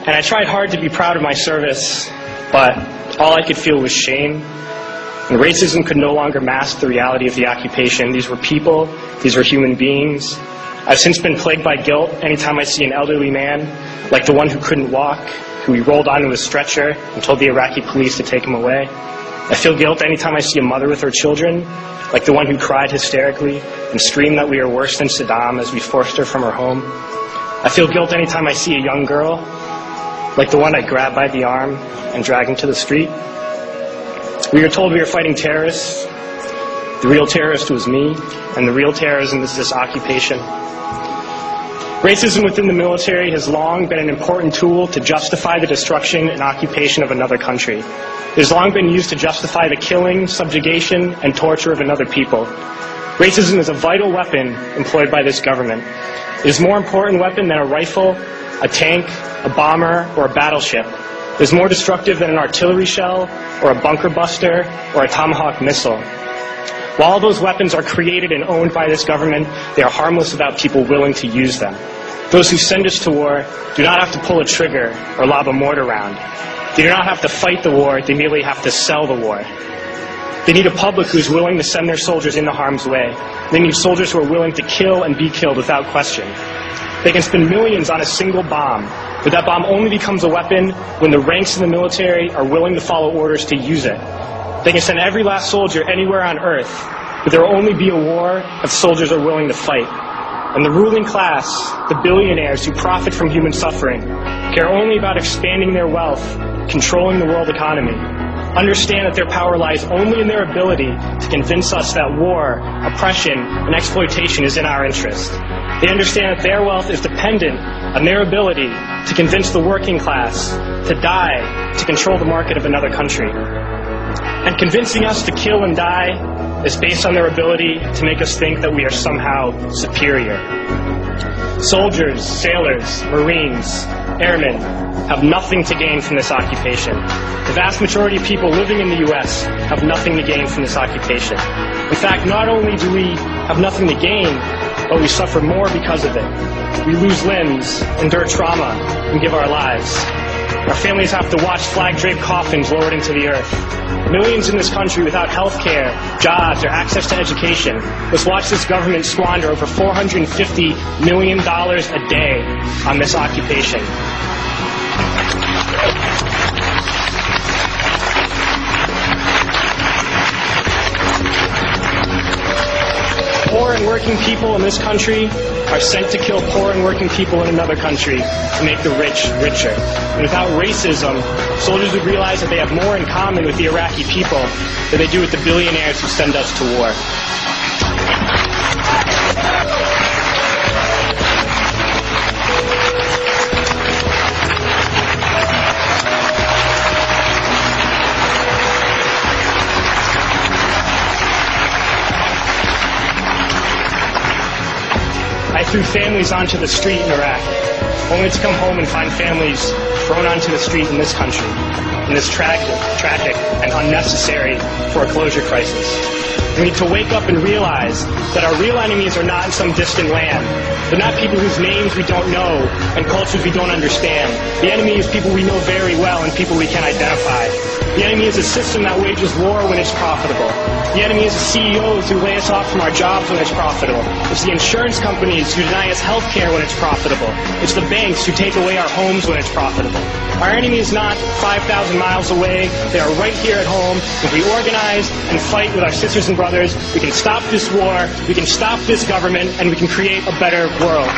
And I tried hard to be proud of my service, but all I could feel was shame. And racism could no longer mask the reality of the occupation. These were people, these were human beings. I've since been plagued by guilt anytime I see an elderly man, like the one who couldn't walk, who we rolled onto a stretcher and told the Iraqi police to take him away. I feel guilt anytime I see a mother with her children, like the one who cried hysterically and screamed that we are worse than Saddam as we forced her from her home. I feel guilt anytime I see a young girl, like the one I grabbed by the arm and dragged into the street. We were told we were fighting terrorists. The real terrorist was me, and the real terrorism is this occupation. Racism within the military has long been an important tool to justify the destruction and occupation of another country. It has long been used to justify the killing, subjugation, and torture of another people. Racism is a vital weapon employed by this government. It is a more important weapon than a rifle, a tank, a bomber, or a battleship. It is more destructive than an artillery shell, or a bunker buster, or a Tomahawk missile. While all those weapons are created and owned by this government, they are harmless without people willing to use them. Those who send us to war do not have to pull a trigger or lob a mortar round. They do not have to fight the war, they merely have to sell the war. They need a public who is willing to send their soldiers into harm's way. They need soldiers who are willing to kill and be killed without question. They can spend millions on a single bomb, but that bomb only becomes a weapon when the ranks in the military are willing to follow orders to use it. They can send every last soldier anywhere on earth, but there will only be a war if soldiers are willing to fight. And the ruling class, the billionaires who profit from human suffering, care only about expanding their wealth, controlling the world economy. Understand that their power lies only in their ability to convince us that war, oppression, and exploitation is in our interest. They understand that their wealth is dependent on their ability to convince the working class to die to control the market of another country. And convincing us to kill and die is based on their ability to make us think that we are somehow superior. Soldiers, sailors, Marines, airmen have nothing to gain from this occupation. The vast majority of people living in the U.S. have nothing to gain from this occupation. In fact, not only do we have nothing to gain, but we suffer more because of it. We lose limbs, endure trauma, and give our lives. Our families have to watch flag-draped coffins lowered into the earth. Millions in this country without health care, jobs, or access to education must watch this government squander over $450 million a day on this occupation. Poor and working people in this country are sent to kill poor and working people in another country to make the rich richer. And without racism, soldiers would realize that they have more in common with the Iraqi people than they do with the billionaires who send us to war. I threw families onto the street in Iraq, only to come home and find families thrown onto the street in this country, in this tragic and unnecessary foreclosure crisis. We need to wake up and realize that our real enemies are not in some distant land. They're not people whose names we don't know and cultures we don't understand. The enemy is people we know very well and people we can identify. The enemy is a system that wages war when it's profitable. The enemy is the CEOs who lay us off from our jobs when it's profitable. It's the insurance companies who deny us health care when it's profitable. It's the banks who take away our homes when it's profitable. Our enemy is not 5,000 miles away. They are right here at home. If we organize and fight with our sisters and brothers, we can stop this war, we can stop this government, and we can create a better world.